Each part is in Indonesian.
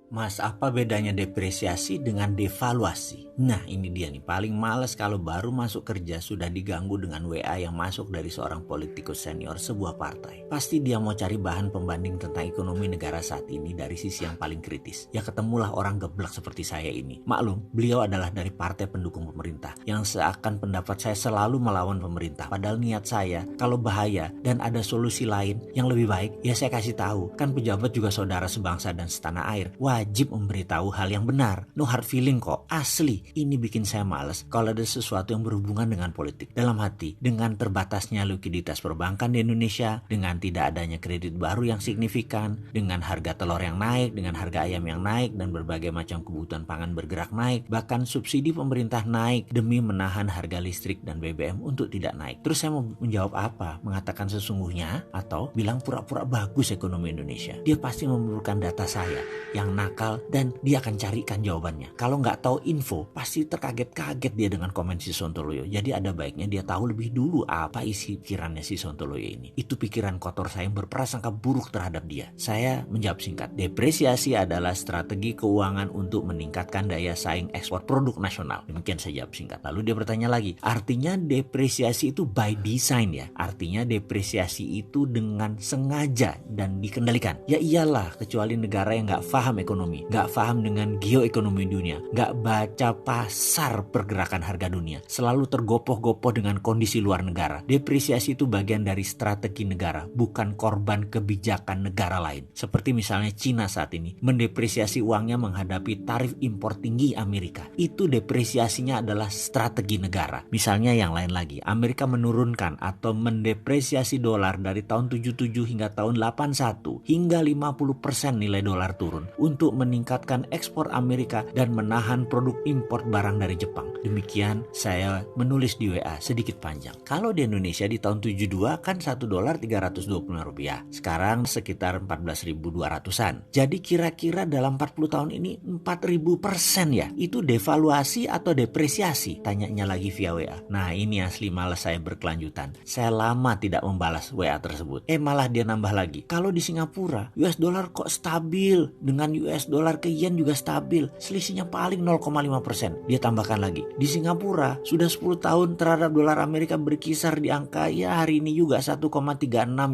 Mas, apa bedanya depresiasi dengan devaluasi? Nah, ini dia nih, paling males kalau baru masuk kerja sudah diganggu dengan WA yang masuk dari seorang politikus senior sebuah partai. Pasti dia mau cari bahan pembanding tentang ekonomi negara saat ini dari sisi yang paling kritis. Ya ketemulah orang geblek seperti saya ini. Maklum, beliau adalah dari partai pendukung pemerintah yang seakan pendapat saya selalu melawan pemerintah. Padahal niat saya, kalau bahaya dan ada solusi lain yang lebih baik, ya saya kasih tahu. Kan pejabat juga saudara sebangsa dan setanah air. Wajib memberitahu hal yang benar. No hard feeling kok, asli. Ini bikin saya males kalau ada sesuatu yang berhubungan dengan politik. Dalam hati, dengan terbatasnya likuiditas perbankan di Indonesia, dengan tidak adanya kredit baru yang signifikan, dengan harga telur yang naik, dengan harga ayam yang naik, dan berbagai macam kebutuhan pangan bergerak naik, bahkan subsidi pemerintah naik demi menahan harga listrik dan BBM untuk tidak naik. Terus saya mau menjawab apa? Mengatakan sesungguhnya atau bilang pura-pura bagus ekonomi Indonesia? Dia pasti memerlukan data saya yang nakal dan dia akan carikan jawabannya. Kalau nggak tahu info, pasti terkaget-kaget dia dengan komen si Sontoloyo. Jadi ada baiknya dia tahu lebih dulu apa isi pikirannya si Sontoloyo ini. Itu pikiran kotor saya yang berprasangka buruk terhadap dia. Saya menjawab singkat, depresiasi adalah strategi keuangan untuk meningkatkan daya saing ekspor produk nasional. Demikian saya jawab singkat. Lalu dia bertanya lagi, artinya depresiasi itu by design ya? Artinya depresiasi itu dengan sengaja dan dikendalikan? Ya iyalah, kecuali negara yang nggak paham ekonomi, nggak paham dengan geoekonomi dunia, nggak baca pasar pergerakan harga dunia, selalu tergopoh-gopoh dengan kondisi luar negara. Depresiasi itu bagian dari strategi negara, bukan korban kebijakan negara lain. Seperti misalnya Cina saat ini mendepresiasi uangnya menghadapi tarif impor tinggi Amerika. Itu depresiasinya adalah strategi negara. Misalnya yang lain lagi, Amerika menurunkan atau mendepresiasi dolar dari tahun 77 hingga tahun 81 hingga 50% nilai dolar turun untuk meningkatkan ekspor Amerika dan menahan produk impor barang dari Jepang. Demikian saya menulis di WA sedikit panjang. Kalau di Indonesia di tahun 72 kan 1 dolar 325 rupiah. Sekarang sekitar 14.200-an. Jadi kira-kira dalam 40 tahun ini 4.000% ya. Itu devaluasi atau depresiasi? Tanyanya lagi via WA. Nah ini asli malas saya berkelanjutan. Saya lama tidak membalas WA tersebut. Malah dia nambah lagi. Kalau di Singapura US dollar kok stabil, dengan US dollar ke yen juga stabil, selisihnya paling 0,5%. Dia tambahkan lagi, di Singapura sudah 10 tahun terhadap dolar Amerika berkisar di angka ya hari ini juga 1,36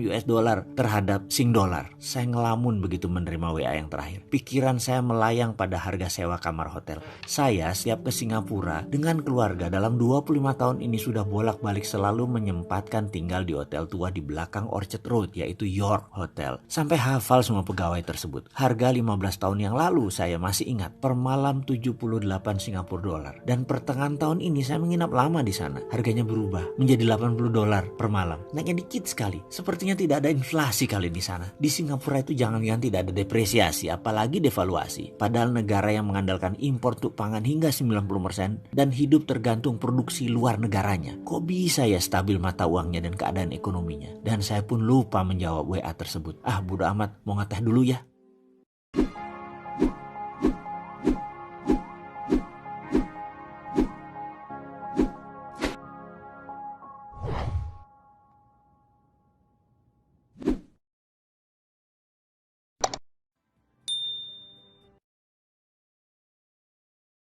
US dollar terhadap Sing dollar. Saya ngelamun begitu menerima WA yang terakhir. Pikiran saya melayang pada harga sewa kamar hotel. Saya siap ke Singapura dengan keluarga dalam 25 tahun ini sudah bolak-balik selalu menyempatkan tinggal di hotel tua di belakang Orchard Road, yaitu York Hotel. Sampai hafal semua pegawai tersebut. Harga 15 tahun yang lalu saya masih ingat, per malam 78 Singapura dolar. Dan pertengahan tahun ini saya menginap lama di sana. Harganya berubah menjadi 80 dolar per malam. Naiknya dikit sekali. Sepertinya tidak ada inflasi kali di sana. Di Singapura itu jangan-jangan tidak ada depresiasi, apalagi devaluasi. Padahal negara yang mengandalkan impor untuk pangan hingga 90% dan hidup tergantung produksi luar negaranya. Kok bisa ya stabil mata uangnya dan keadaan ekonominya? Dan saya pun lupa menjawab WA tersebut. Bodo amat, mau ngeteh dulu ya.